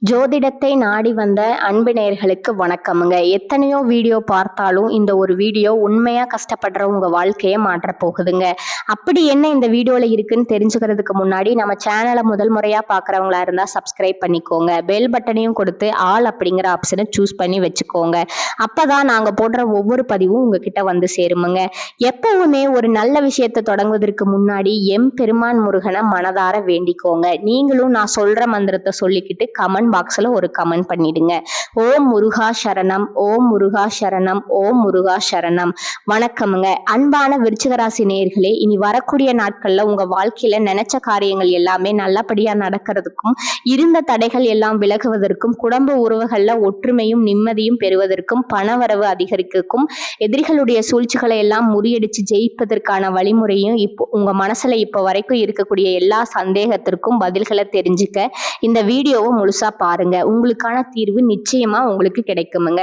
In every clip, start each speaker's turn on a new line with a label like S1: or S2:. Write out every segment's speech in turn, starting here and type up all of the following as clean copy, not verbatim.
S1: ஜோதிடத்தை நாடி வந்த அன்பு நேயர்களுக்கு வணக்கமுங்க. எத்தனையோ வீடியோ பார்த்தாலும் இந்த ஒரு வீடியோ உண்மையா கஷ்டப்படுற உங்க வாழ்க்கையை மாற்ற போகுதுங்க. அப்படி என்ன இந்த வீடியோல இருக்குன்னு தெரிஞ்சுக்கிறதுக்கு முன்னாடி நம்ம சேனலை முதல் முறையா பார்க்குறவங்களா இருந்தா சப்ஸ்கிரைப் பண்ணிக்கோங்க. பெல் பட்டனையும் கொடுத்து ஆல் அப்படிங்கிற ஆப்ஷனை சூஸ் பண்ணி வச்சுக்கோங்க. அப்பதான் நாங்க போடுற ஒவ்வொரு பதிவும் உங்ககிட்ட வந்து சேருமுங்க. எப்பவுமே ஒரு நல்ல விஷயத்தை தொடங்குவதற்கு முன்னாடி பெருமான் முருகனை மனதார வேண்டிக்கோங்க. நீங்களும் நான் சொல்ற மந்திரத்தை சொல்லிக்கிட்டு கமெண்ட் பாக்ஸ்ல ஒரு கமெண்ட் பண்ணிடுங்க. ஓம் முருகா சரணம், ஓம் முருகா சரணம், ஓம் முருகா சரணம். வணக்கமுங்க. அன்பான விருச்சிக ராசி நேயர்களே, இனி வரக்கூடிய நாட்கள்ல உங்க வாழ்க்கையில நினைச்ச காரியங்கள் எல்லாமே நல்லபடியா நடக்கிறதுக்கும், இருந்த தடைகள் எல்லாம் விலகுவதற்கும், குடும்ப உறவுகள்ல ஒற்றுமையும் நிம்மதியும் பெறுவதற்கும், பணவரவு அதிகரிக்கும், எதிரிகளுடைய சூழ்ச்சிகளை எல்லாம் முறியடிச்சு ஜெயிப்பதற்கான வழிமுறையும் இப்போ உங்க மனசுல இப்போ வரைக்கும் இருக்கக்கூடிய எல்லா சந்தேகத்திற்கும் பதில்களை தெரிஞ்சுக்க இந்த வீடியோவை முழுசா பாருங்க. உங்களுக்கான தீர்வு நிச்சயமா உங்களுக்கு கிடைக்குமுங்க.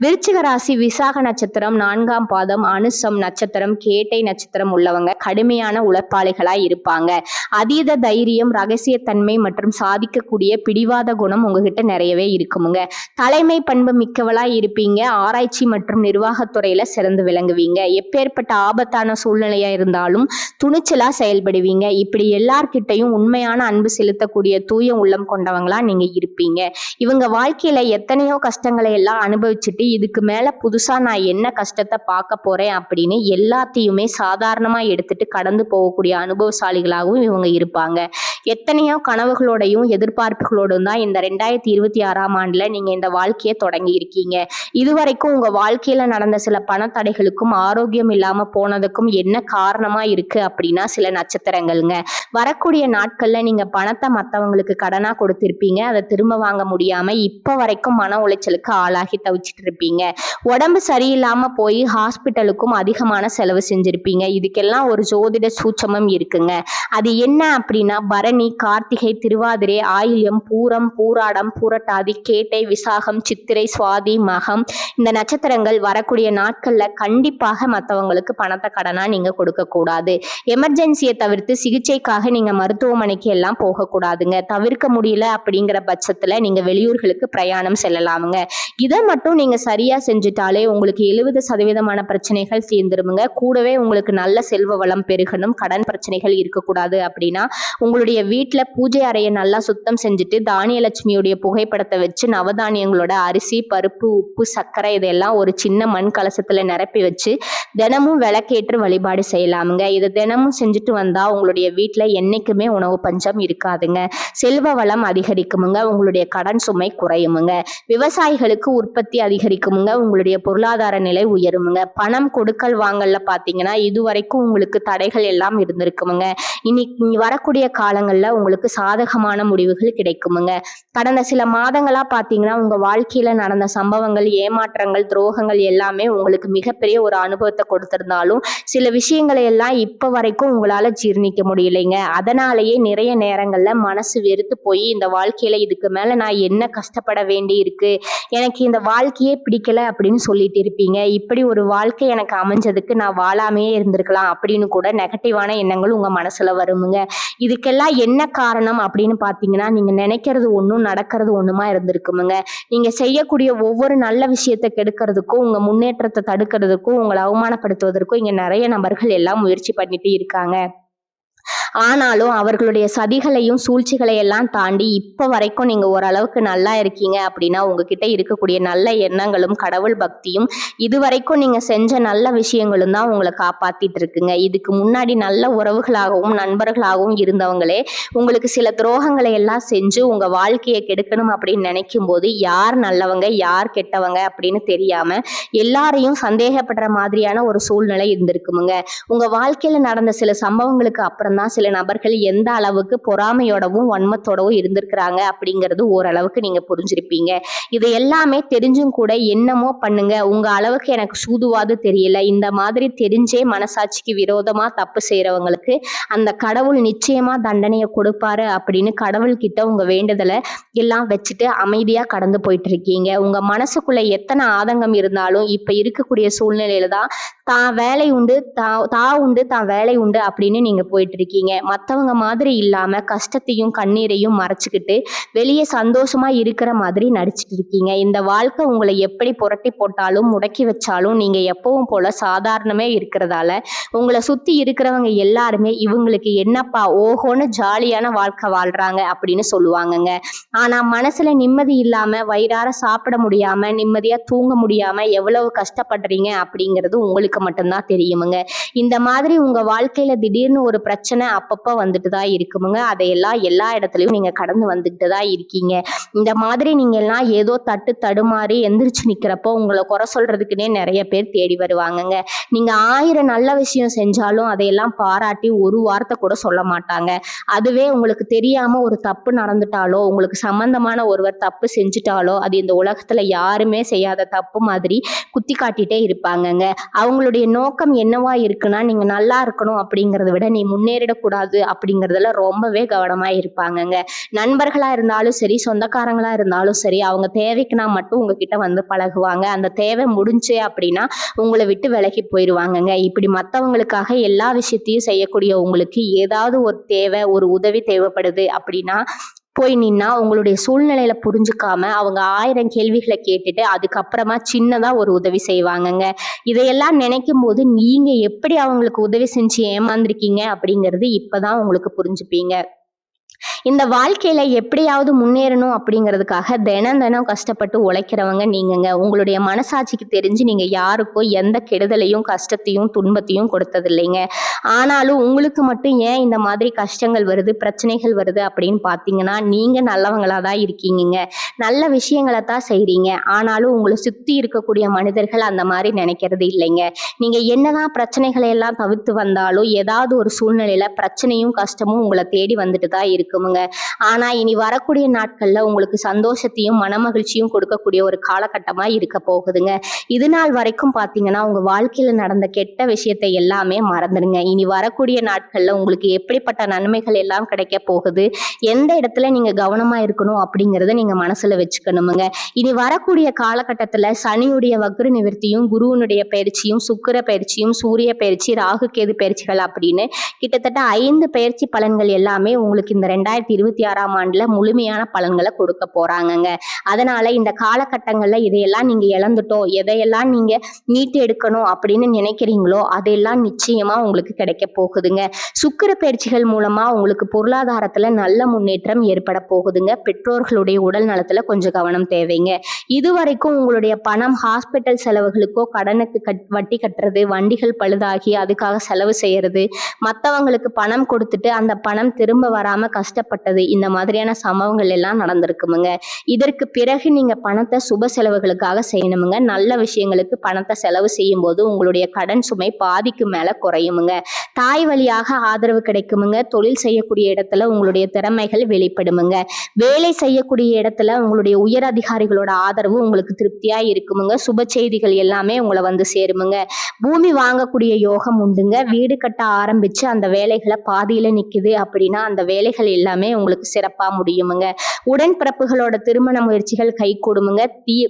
S1: விருச்சிக ராசி விசாக நட்சத்திரம் 4ஆம் பாதம், அனுசம் நட்சத்திரம், கேட்டை நட்சத்திரம் உள்ளவங்க கடுமையான உழைப்பாளிகளா இருப்பாங்க. அதீத தைரியம், ரகசியத்தன்மை மற்றும் சாதிக்கக்கூடிய பிடிவாத குணம் உங்ககிட்ட நிறையவே இருக்குமுங்க. தலைமை பண்பு மிக்கவளா இருப்பீங்க. ஆராய்ச்சி மற்றும் நிர்வாகத்துறையில சிறந்து விளங்குவீங்க. எப்பேற்பட்ட ஆபத்தான சூழ்நிலையா இருந்தாலும் துணிச்சலா செயல்படுவீங்க. இப்படி எல்லார்கிட்டையும் உண்மையான அன்பு செலுத்தக்கூடிய தூய உள்ளம் கொண்டவங்களா நீங்க இருப்பீங்க. இவங்க வாழ்க்கையில எத்தனையோ கஷ்டங்களை எல்லாம் அனுபவிச்சுட்டு இதுக்கு மேல புதுசா நான் என்ன கஷ்டத்தை பார்க்க போறேன் அப்படின்னு எல்லாத்தையுமே சாதாரணமா எடுத்துட்டு கடந்து போகக்கூடிய அனுபவசாலிகளாகவும் இவங்க இருப்பாங்க. எத்தனையோ கனவுகளோடையும் எதிர்பார்ப்புகளோடும் தான் இந்த 2026ஆம் ஆண்டுல நீங்க இந்த வாழ்க்கையை தொடங்கி இருக்கீங்க. இதுவரைக்கும் உங்க வாழ்க்கையில நடந்த சில பணத்தடைகளுக்கும் ஆரோக்கியம் இல்லாம போனதுக்கும் என்ன காரணமா இருக்கு அப்படின்னா சில நட்சத்திரங்கள்ங்க. வரக்கூடிய நாட்கள்ல நீங்க பணத்தை மற்றவங்களுக்கு கடனா கொடுத்திருப்பீங்க. அதை திரும்ப வாங்க முடியாம இப்ப வரைக்கும் மன உளைச்சலுக்கு ஆளாகி தவிச்சிட்டு இருப்பீங்க. உடம்பு சரியில்லாம போய் ஹாஸ்பிட்டலுக்கும் அதிகமான செலவு செஞ்சிருப்பீங்க. இதுக்கெல்லாம் ஒரு ஜோதிட சூட்சமம் இருக்குங்க. அது என்ன அப்படின்னா பரணி, கார்த்திகை, திருவாதிரை, ஆயில்யம், பூரம், பூராடம், பூரட்டாதி, கேட்டை, விசாகம், சித்திரை, சுவாதி, மகம் இந்த நட்சத்திரங்கள் வரக்கூடிய நாட்கள்ல கண்டிப்பாக மற்றவங்களுக்கு பணத்தை கடனா நீங்க கொடுக்க கூடாது. எமர்ஜென்சியை தவிர்த்து சிகிச்சைக்காக நீங்க மருத்துவமனைக்கு எல்லாம் போகக்கூடாதுங்க. தவிர்க்க முடியல அப்படிங்கிற பட்சத்துல நீங்க வெளியூர்களுக்கு பிரயாணம் செல்லலாமுங்க. இதை மட்டும் நீங்க சரியா செஞ்சுட்டாலே உங்களுக்கு 70% பிரச்சனைகள் தீர்ந்துருமுங்க. கூடவே உங்களுக்கு நல்ல செல்வ வளம் பெருகணும், கடன் பிரச்சனைகள் இருக்கக்கூடாது அப்படின்னா உங்களுடைய வீட்டுல பூஜை அறையை நல்லா சுத்தம் செஞ்சுட்டு தானியலட்சுமியுடைய புகைப்படத்தை வச்சு நவதானியங்களோட அரிசி, பருப்பு, உப்பு, சர்க்கரை இதெல்லாம் ஒரு சின்ன மண் கலசத்துல நிரப்பி வச்சு தினமும் விளக்கேற்று வழிபாடு செய்யலாமுங்க. இதை தினமும் செஞ்சுட்டு வந்தா உங்களுடைய வீட்டுல என்னைக்குமே உணவு பஞ்சம் இருக்காதுங்க. செல்வ வளம் அதிகரிக்குமுங்க. உங்களுடைய கடன் சுமை குறையுமுங்க. விவசாயிகளுக்கு உற்பத்தி அதிகரிக்குமுங்க. உங்களுடைய பொருளாதார நிலை உயருமுங்க. பணம் கொடுக்கல் வாங்கல்ல பாத்தீங்கன்னா இதுவரைக்கும் உங்களுக்கு தடைகள் எல்லாம் இருந்திருக்குமுங்க. இனி வரக்கூடிய காலங்கள்ல உங்களுக்கு சாதகமான முடிவுகள் கிடைக்குமுங்க. கடந்த சில மாதங்களா பாத்தீங்கன்னா உங்க வாழ்க்கையில நடந்த சம்பவங்கள், ஏமாற்றங்கள், துரோகங்கள் எல்லாமே உங்களுக்கு மிகப்பெரிய ஒரு அனுபவத்தை கொடுத்திருந்தாலும் சில விஷயங்களை எல்லாம் இப்ப வரைக்கும் உங்களால ஜீர்ணிக்க முடியலைங்க. அதனாலேயே நிறைய நேரங்கள்ல மனசு வெறுத்து போய் இந்த வாழ்க்கையில இதுக்கு மேல நான் என்ன கஷ்டப்பட வேண்டி இருக்கு, எனக்கு இந்த வாழ்க்கையே பிடிக்கல அப்படின்னு சொல்லிட்டு இருப்பீங்க. இப்படி ஒரு வாழ்க்கை எனக்கு அமைஞ்சதுக்கு நான் வாழாமையே இருந்திருக்கலாம் அப்படின்னு கூட நெகட்டிவான எண்ணங்கள் உங்க மனசுல வருமுங்க. இதுக்கெல்லாம் என்ன காரணம் அப்படின்னு பாத்தீங்கன்னா நீங்க நினைக்கிறது ஒண்ணும் நடக்கிறது ஒண்ணுமா இருந்திருக்குமுங்க. நீங்க செய்யக்கூடிய ஒவ்வொரு நல்ல விஷயத்தை கெடுக்கிறதுக்கும், உங்க முன்னேற்றத்தை தடுக்கிறதுக்கும், உங்களை அவமானப்படுத்துவதற்கும் இங்க நிறைய நபர்கள் எல்லாம் முயற்சி பண்ணிட்டு இருக்காங்க. ஆனாலும் அவர்களுடைய சதிகளையும் சூழ்ச்சிகளை எல்லாம் தாண்டி இப்ப வரைக்கும் நீங்க ஓரளவுக்கு நல்லா இருக்கீங்க அப்படின்னா உங்ககிட்ட இருக்கக்கூடிய நல்ல எண்ணங்களும் கடவுள் பக்தியும் இதுவரைக்கும் நீங்க செஞ்ச நல்ல விஷயங்களும் தான் உங்களை காப்பாத்திட்டு இருக்குங்க. இதுக்கு முன்னாடி நல்ல உறவுகளாகவும் நண்பர்களாகவும் இருந்தவங்களே உங்களுக்கு சில துரோகங்களை எல்லாம் செஞ்சு உங்க வாழ்க்கையை கெடுக்கணும் அப்படின்னு நினைக்கும் போது யார் நல்லவங்க யார் கெட்டவங்க அப்படின்னு தெரியாம எல்லாரையும் சந்தேகப்படுற மாதிரியான ஒரு சூழ்நிலை இருந்திருக்குமுங்க. உங்க வாழ்க்கையில நடந்த சில சம்பவங்களுக்கு அப்புறம் தான் சில நபர்கள் எந்த அளவுக்கு பொறாமையோடவும் வன்மத்தோடவும் இருந்திருக்கிறாங்க அப்படிங்கிறது ஓரளவுக்கு நீங்க புரிஞ்சிருப்பீங்க. இது எல்லாமே தெரிஞ்சும் கூட என்னமோ பண்ணுங்க, உங்க அளவுக்கு எனக்கு சூதுவாது தெரியல, இந்த மாதிரி தெரிஞ்சே மனசாட்சிக்கு விரோதமா தப்பு செய்யறவங்களுக்கு அந்த கடவுள் நிச்சயமா தண்டனையை கொடுப்பாரு அப்படின்னு கடவுள் கிட்ட உங்க வேண்டுதலை எல்லாம் வச்சுட்டு அமைதியா கடந்து போயிட்டு இருக்கீங்க. உங்க மனசுக்குள்ள எத்தனை ஆதங்கம் இருந்தாலும் இப்ப இருக்கக்கூடிய சூழ்நிலையில தான் தான் வேலை உண்டு, தான் வேலை உண்டு அப்படின்னு நீங்க போயிட்டு இருக்கீங்க. மற்றவங்க மாதிரி இல்லாம கஷ்டத்தையும் கண்ணீரையும் மறைச்சுக்கிட்டு வெளியே சந்தோஷமா இருக்கிற மாதிரி நடிச்சிட்டு இருக்கீங்க. இந்த வாழ்க்கை உங்களை எப்படி புரட்டி போட்டாலும் முடக்கி வச்சாலும் நீங்க எப்பவும் போல சாதாரணமே இருக்கிறதால உங்களை சுத்தி இருக்கிறவங்க எல்லாருமே இவங்களுக்கு என்னப்பா ஓஹோன்னு ஜாலியான வாழ்க்கை வாழ்றாங்க அப்படின்னு சொல்லுவாங்கங்க. ஆனா மனசுல நிம்மதி இல்லாம வயிறார சாப்பிட முடியாம நிம்மதியா தூங்க முடியாம எவ்வளவு கஷ்டப்படுறீங்க அப்படிங்கிறது உங்களுக்கு மட்டும்தான் தெரியுமுங்க. இந்த மாதிரி உங்க வாழ்க்கையில திடீர்னு ஒரு பிரச்சனை அப்பப்ப வந்துட்டு தான் இருக்குமுங்க. அதையெல்லாம் எல்லா இடத்துலயும் நீங்க கடந்து வந்துட்டு தான் இருக்கீங்க. இந்த மாதிரி நீங்க எல்லாம் ஏதோ தடுமாறி எந்திரிச்சு நிக்கிறப்போ உங்களை குறை சொல்றதுக்குன்னே நிறைய பேர் தேடி வருவாங்கங்க. நீங்க 1000 நல்ல விஷயம் செஞ்சாலும் அதையெல்லாம் பாராட்டி ஒரு வார்த்தை கூட சொல்ல மாட்டாங்க. அதுவே உங்களுக்கு தெரியாம ஒரு தப்பு நடந்துட்டாலோ உங்களுக்கு சம்பந்தமான ஒருவர் தப்பு செஞ்சுட்டாலோ அது இந்த உலகத்துல யாருமே செய்யாத தப்பு மாதிரி குத்தி காட்டிட்டே இருப்பாங்கங்க. அவங்களுடைய நோக்கம் என்னவா இருக்குன்னா நீங்க நல்லா இருக்கணும் அப்படிங்கறத விட நீ முன்னேறிடக்கூடாது அப்படிங்கறதுல ரொம்பவே கவனமா இருப்பாங்கங்க. நண்பர்களா இருந்தாலும் சரி சொந்தக்காரங்களா இருந்தாலும் சரி அவங்க தேவைக்குனா மட்டும் உங்ககிட்ட வந்து பழகுவாங்க. அந்த தேவை முடிஞ்சே அப்படின்னா உங்களை விட்டு விலகி போயிடுவாங்கங்க. இப்படி மற்றவங்களுக்காக எல்லா விஷயத்தையும் செய்யக்கூடிய உங்களுக்கு ஏதாவது ஒரு தேவை ஒரு உதவி தேவைப்படுது அப்படின்னா போய் நின்னா உங்களுடைய சூழ்நிலையில புரிஞ்சுக்காம அவங்க 1000 கேள்விகளை கேட்டுட்டு அதுக்கப்புறமா சின்னதா ஒரு உதவி செய்வாங்கங்க. இதையெல்லாம் நினைக்கும் போது நீங்க எப்படி அவங்களுக்கு உதவி செஞ்சு ஏமாந்துருக்கீங்க அப்படிங்கிறது இப்பதான் உங்களுக்கு புரிஞ்சுப்பீங்க. இந்த வாழ்க்கையில எப்படியாவது முன்னேறணும் அப்படிங்கிறதுக்காக தினம் தினம் கஷ்டப்பட்டு உழைக்கிறவங்க நீங்கங்க. உங்களுடைய மனசாட்சிக்கு தெரிஞ்சு நீங்க யாருக்கும் எந்த கெடுதலையும் கஷ்டத்தையும் துன்பத்தையும் கொடுத்தது இல்லைங்க. ஆனாலும் உங்களுக்கு மட்டும் ஏன் இந்த மாதிரி கஷ்டங்கள் வருது பிரச்சனைகள் வருது அப்படின்னு பார்த்தீங்கன்னா நீங்க நல்லவங்களா தான் இருக்கீங்க. நல்ல விஷயங்களை தான் செய்றீங்க. ஆனாலும் உங்களை சுத்தி இருக்கக்கூடிய மனிதர்கள் அந்த மாதிரி நினைக்கிறது இல்லைங்க. நீங்க என்னதான் பிரச்சனைகளை எல்லாம் தவிர்த்து வந்தாலும் ஏதாவது ஒரு சூழ்நிலையில பிரச்சனையும் கஷ்டமும் உங்களை தேடி வந்துட்டு தான் இருக்குமுங்க. ஆனா இனி வரக்கூடிய நாட்கள்ல உங்களுக்கு சந்தோஷத்தையும் மனமகிழ்ச்சியும் கொடுக்கக்கூடிய ஒரு காலகட்டமா இருக்க போகுதுங்க. இது நாள் வரைக்கும் பாத்தீங்கன்னா உங்க வாழ்க்கையில நடந்த கெட்ட விஷயத்தை எல்லாமே மறந்துடுங்க. இனி வரக்கூடிய நாட்கள்ல உங்களுக்கு எப்படிப்பட்ட நன்மைகள் எல்லாம் கிடைக்க போகுது எந்த இடத்துல நீங்க கவனமா இருக்கணும் அப்படிங்கறத நீங்க மனசுல வச்சுக்கணுமுங்க. இனி வரக்கூடிய காலகட்டத்துல சனியுடைய வக்ர நிவர்த்தியும் குருவனுடைய பயிற்சியும் சுக்கிர பயிற்சியும் சூரிய பயிற்சி ராகு கேது பயிற்சிகள் அப்படின்னு கிட்டத்தட்ட 5 பயிற்சி பலன்கள் எல்லாமே உங்களுக்கு இந்த 2026ஆம் ஆண்டுல முழுமையான பலன்களை கொடுக்க போறாங்கங்க. அதனால இந்த காலகட்டங்கள்ல இதையெல்லாம் நீங்க இழந்துட்டோம் எதையெல்லாம் நீங்க மீட்டு எடுக்கணும் அப்படின்னு நினைக்கிறீங்களோ அதெல்லாம் நிச்சயமா உங்களுக்கு கிடைக்க போகுதுங்க. சுக்கிர பயிற்சிகள் மூலமா உங்களுக்கு பொருளாதாரத்துல நல்ல முன்னேற்றம் ஏற்பட போகுதுங்க. பெற்றோர்களுடைய உடல் நலத்துல கொஞ்சம் கவனம் தேவைங்க. இதுவரைக்கும் உங்களுடைய பணம் ஹாஸ்பிட்டல் செலவுகளுக்கோ கடனுக்கு வட்டி கட்டுறது வண்டிகள் பழுதாகி அதுக்காக செலவு செய்யறது மற்றவங்களுக்கு பணம் கொடுத்துட்டு அந்த பணம் திரும்ப வராம கஷ்டப்பட்டது இந்த மாதிரியான சம்பவங்கள் எல்லாம் நடந்திருக்குமுங்க. இதற்கு பிறகு நீங்க பணத்தை சுப செலவுகளுக்காக செய்யணுமுங்க. நல்ல விஷயங்களுக்கு பணத்தை செலவு செய்யும் போது உங்களுடைய கடன் சுமை பாதிக்கு மேல குறையுமுங்க. தாய் வழியாக ஆதரவு கிடைக்குமுங்க. தொழில் செய்யக்கூடிய இடத்துல உங்களுடைய திறமைகள் வெளிப்படுமுங்க. வேலை செய்யக்கூடிய இடத்துல உங்களுடைய உயர் அதிகாரிகளோட ஆதரவு உங்களுக்கு திருப்தியா இருக்குமுங்க. சுப செய்திகள் எல்லாமே உங்களை வந்து சேருமுங்க. பூமி வாங்கக்கூடிய யோகம் உண்டுங்க. வீடு கட்ட ஆரம்பிச்சு அந்த வேலைகளை பாதியில நிக்குது அப்படின்னா அந்த வேலைகள் எல்லாமே உங்களுக்கு சிறப்பா முடியுமுங்க. உடன்பிறப்புகளோட திருமண முயற்சிகள் கை கூடுமுங்க.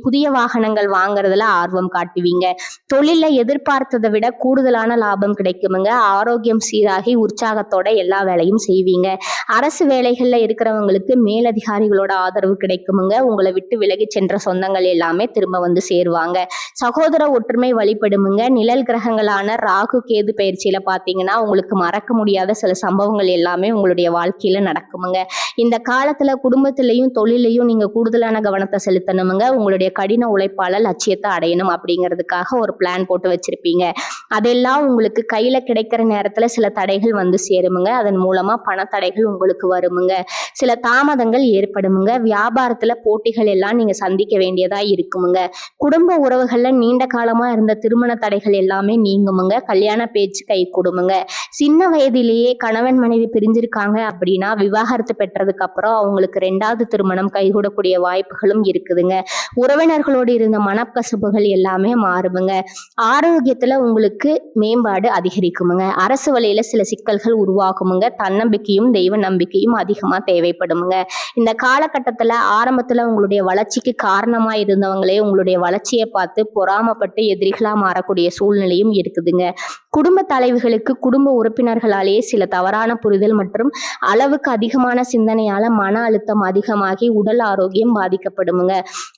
S1: புதிய வாகனங்கள் வாங்குறதுல ஆர்வம் காட்டுவீங்க. தொழில எதிர்பார்த்ததை விட கூடுதலான லாபம் கிடைக்குமுங்க. ஆரோக்கியம் சீராகி உற்சாகத்தோட எல்லா வேலையும் செய்வீங்க. அரசு வேலைகள்ல இருக்கிறவங்களுக்கு மேலதிகாரிகளோட ஆதரவு கிடைக்குமுங்க. உங்களை விட்டு விலகி சென்ற சொந்தங்கள் எல்லாமே திரும்ப வந்து சேருவாங்க. சகோதர ஒற்றுமை வழிபடுமுங்க. நிழல் கிரகங்களான ராகு கேது பயிற்சியில பாத்தீங்கன்னா உங்களுக்கு மறக்க முடியாத சில சம்பவங்கள் எல்லாமே உங்களுடைய வாழ்க்கையில நடக்குமுங்க. இந்த காலத்துல குடும்பத்திலையும் தொழிலையும் நீங்க கூடுதலான கவனத்தை செலுத்தணுமுங்க. உங்களுடைய கடின உழைப்பால லட்சியத்தை அடையணும் அப்படிங்கிறதுக்காக ஒரு பிளான் போட்டு வச்சிருப்பீங்க. அதெல்லாம் உங்களுக்கு கையில கிடைக்கிற நேரத்துல சில தடைகள் வந்து சேருமுங்க. அதன் மூலமா பணத்தடைகள் உங்களுக்கு வருமுங்க. சில தாமதங்கள் ஏற்படுமுங்க. வியாபாரத்துல போட்டிகள் எல்லாம் நீங்க சந்திக்க வேண்டியதா இருக்குமுங்க. குடும்ப உறவுகள்ல நீண்ட காலமா இருந்த திருமண தடைகள் எல்லாமே நீங்குமுங்க. கல்யாண பேச்சு கை கூடுமுங்க. சின்ன வயதிலேயே கணவன் மனைவி பிரிஞ்சிருக்காங்க அப்படின்னா விவாகரத்து பெற்றதுக்கு அப்புறம் அவங்களுக்கு 2வது திருமணம் கைகூடக்கூடிய வாய்ப்புகளும் இருக்குதுங்க. உறவினர்களோடு இருந்த மனக்கசப்புகள் எல்லாமே மாறுமுங்க. ஆரோக்கியத்துல உங்களுக்கு மேம்பாடு அதிகரிக்குமுங்க. அரசு வழியில சில சிக்கல்கள் உருவாகுமுங்க. தன்னம்பிக்கையும் தெய்வ நம்பிக்கையும் அதிகமா தேவைப்படுமுங்க. இந்த காலகட்டத்துல ஆரம்பத்துல உங்களுடைய வளர்ச்சிக்கு காரணமா இருந்தவங்களே உங்களுடைய வளர்ச்சியை பார்த்து பொறாமப்பட்டு எதிரிகளா மாறக்கூடிய சூழ்நிலையும் இருக்குதுங்க. குடும்ப தலைவிகளுக்கு குடும்ப உறுப்பினர்களாலேயே சில தவறான புரிதல் மற்றும் அளவுக்கு அதிகமான சிந்தனையால மன அழுத்தம் அதிகமாகி உடல் ஆரோக்கியம் பாதிக்கப்படுமுங்க.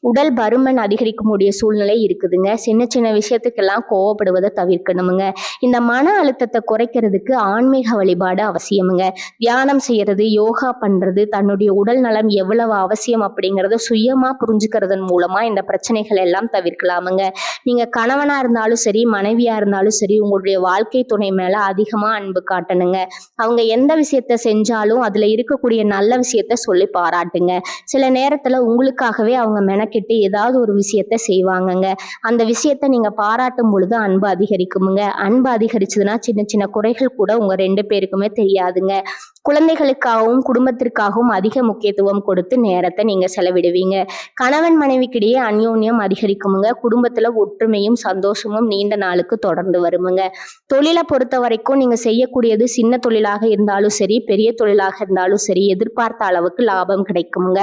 S1: உடல் பருமன் அதிகரிக்கக்கூடிய சூழ்நிலை இருக்குதுங்க. சின்ன சின்ன விஷயத்துக்கெல்லாம் கோவப்படுவதை தவிர்க்கணுமுங்க. இந்த மன அழுத்தத்தை குறைக்கிறதுக்கு ஆன்மீக வழிபாடு அவசியமுங்க. தியானம் செய்யறது, யோகா பண்றது, தன்னுடைய உடல் நலம் எவ்வளவு அவசியம் அப்படிங்கறத சுயமா புரிஞ்சுக்கிறதன் மூலமா இந்த பிரச்சனைகள் எல்லாம் தவிர்க்கலாமுங்க. நீங்க கணவனா இருந்தாலும் சரி, மனைவியா இருந்தாலும் சரி, உங்களுடைய வாழ்க்கை துணை மேல அதிகமா அன்பு காட்டணுங்க. அவங்க எந்த விஷயத்த செஞ்சாலும் அதுல இருக்கக்கூடிய நல்ல விஷயத்த சொல்லி பாராட்டுங்க. சில நேரத்துல உங்களுக்காகவே அவங்க மெனக்கெட்டு ஏதாவது ஒரு விஷயத்த செய்வாங்கங்க. அந்த விஷயத்த நீங்க பாராட்டும் பொழுது அன்பு அதிகரிக்குமுங்க. அன்பு அதிகரிச்சதுன்னா சின்ன சின்ன குறைகள் கூட உங்க 2 பேருக்குமே தெரியாதுங்க. குழந்தைகளுக்காகவும் குடும்பத்திற்காகவும் அதிக முக்கியத்துவம் கொடுத்து நேரத்தை நீங்க செலவிடுவீங்க. கணவன் மனைவிக்கிடையே அந்யோன்யம் அதிகரிக்குமுங்க. குடும்பத்துல ஒற்றுமையும் சந்தோஷமும் நீண்ட நாளுக்கு தொடர்ந்து வருமுங்க. தொழிலை பொறுத்த வரைக்கும் நீங்க செய்யக்கூடியது சின்ன தொழிலாக இருந்தாலும் சரி, பெரிய தொழிலாக இருந்தாலும் சரி, எதிர்பார்த்த அளவுக்கு லாபம் கிடைக்குமுங்க.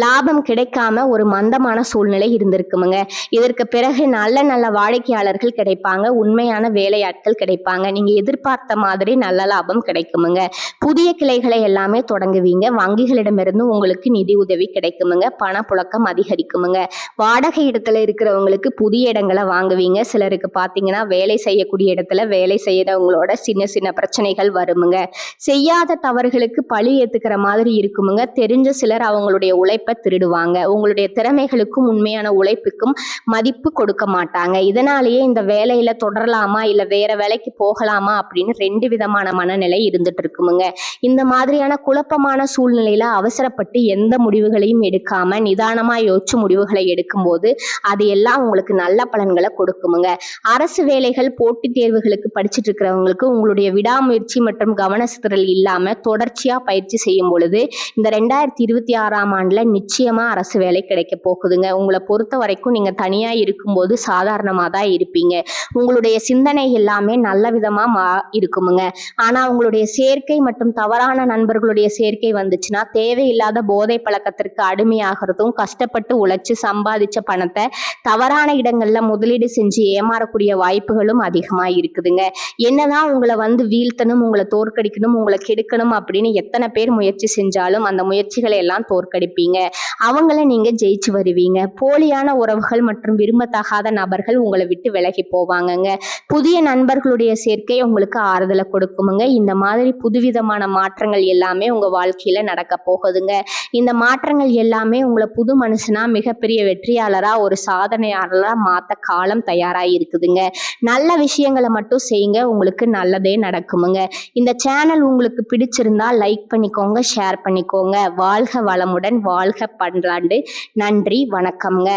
S1: லாபம் கிடைக்காம ஒரு மந்தமான சூழ்நிலை இருந்திருக்குமுங்க. இதற்கு பிறகு நல்ல நல்ல வாடிக்கையாளர்கள் கிடைப்பாங்க. உண்மையான வேலையாட்கள் கிடைப்பாங்க. நீங்க எதிர்பார்த்த மாதிரி நல்ல லாபம் கிடைக்குமுங்க. புதிய கிளைகளை எல்லாமே தொடங்குவீங்க. வங்கிகளிடமிருந்து உங்களுக்கு நிதி உதவி கிடைக்குமுங்க. பணப்புழக்கம் அதிகரிக்குமுங்க. வாடகை இடத்துல இருக்கிறவங்களுக்கு புதிய இடங்களை வாங்குவீங்க. சிலருக்கு பார்த்தீங்கன்னா வேலை செய்யக்கூடிய இடத்துல வேலை செய்யறவங்களோட சின்ன சின்ன பிரச்சனைகள் வருமுங்க. செய்யாத தவறுகளுக்கு பழி ஏத்துக்கிற மாதிரி இருக்குமுங்க. தெரிஞ்ச சிலர் அவங்களுடைய உழைப்பை திருடுவாங்க. உங்களுடைய திறமைகளுக்கும் உண்மையான உழைப்புக்கும் மதிப்பு கொடுக்க மாட்டாங்க. இதனாலேயே இந்த வேலையில தொடரலாமா இல்ல வேற வேலைக்கு போகலாமா அப்படின்னு 2 விதமான மனநிலை இருந்துட்டு இருக்குமுங்க. இந்த மாதிரியான குழப்பமான சூழ்நிலையில அவசரப்பட்டு எந்த முடிவுகளையும் எடுக்காம நிதானமா யோசிச்சு முடிவுகளை எடுக்கும்போது அது எல்லாம் உங்களுக்கு நல்ல பலன்களை கொடுக்குமுங்க. அரசு வேலைகள், போட்டித் தேர்வுகளுக்கு படிச்சுட்டு இருக்கிறவங்களுக்கு உங்களுடைய விடாமுயற்சி மற்றும் கவனச்சிதறல் இல்லாம தொடர்ச்சியா பயிற்சி செய்யும் பொழுது இந்த 2026ஆம் ஆண்டுல நிச்சயமா அரசு வேலை கிடைக்க போகுதுங்க. உங்களை பொறுத்த வரைக்கும் நீங்க தனியா இருக்கும்போது சாதாரணமா தான் இருப்பீங்க. உங்களுடைய சிந்தனை எல்லாமே நல்ல விதமா இருக்குமுங்க. ஆனா உங்களுடைய சேர்க்கை மற்றும் தவறான நண்பர்களுடைய சேர்க்கை வந்துச்சுன்னா தேவையில்லாத போதை பழக்கத்திற்கு அடிமையாகிறதும், கஷ்டப்பட்டு உழைச்சு சம்பாதிச்ச பணத்தை தவறான இடங்கள்ல முதலீடு செஞ்சு ஏமாறக்கூடிய வாய்ப்புகளும் அதிகமா இருக்குதுங்க. என்னதான் உங்களை வீழ்த்தணும், உங்களை தோற்கடிக்கணும், உங்களை கெடுக்கணும் அப்படின்னு எத்தனை பேர் முயற்சி செஞ்சாலும் அந்த முயற்சிகளை எல்லாம் தோற்கடிப்பீங்க. அவங்கள நீங்க ஜெயிச்சு வருவீங்க. போலியான உறவுகள் மற்றும் விரும்பத்தகாத நபர்கள் உங்களை விட்டு விலகி போவாங்கங்க. புதிய நண்பர்களுடைய சேர்க்கை உங்களுக்கு ஆறுதலை கொடுக்குமுங்க. இந்த மாதிரி புதுவிதமான மாற்றங்கள் எல்லாமே உங்க வாழ்க்கையில நடக்க போகுதுங்க. இந்த மாற்றங்கள் எல்லாமே உங்களை புது மனுஷனா மிகப்பெரிய வெற்றியாளரா, ஒரு சாதனையாளரா மாத்த காலம் தயாரா இருக்குதுங்க. நல்ல விஷயங்களை மட்டும் செய்யுங்க. உங்களுக்கு நல்லதே நடக்குமுங்க. இந்த சேனல் உங்களுக்கு பிடிச்சிருந்தா லைக் பண்ணிக்கோங்க, ஷேர் பண்ணிக்கோங்க. வாழ்க வளமுடன், வாழ்க பல்லாண்டு. நன்றி, வணக்கம்ங்க.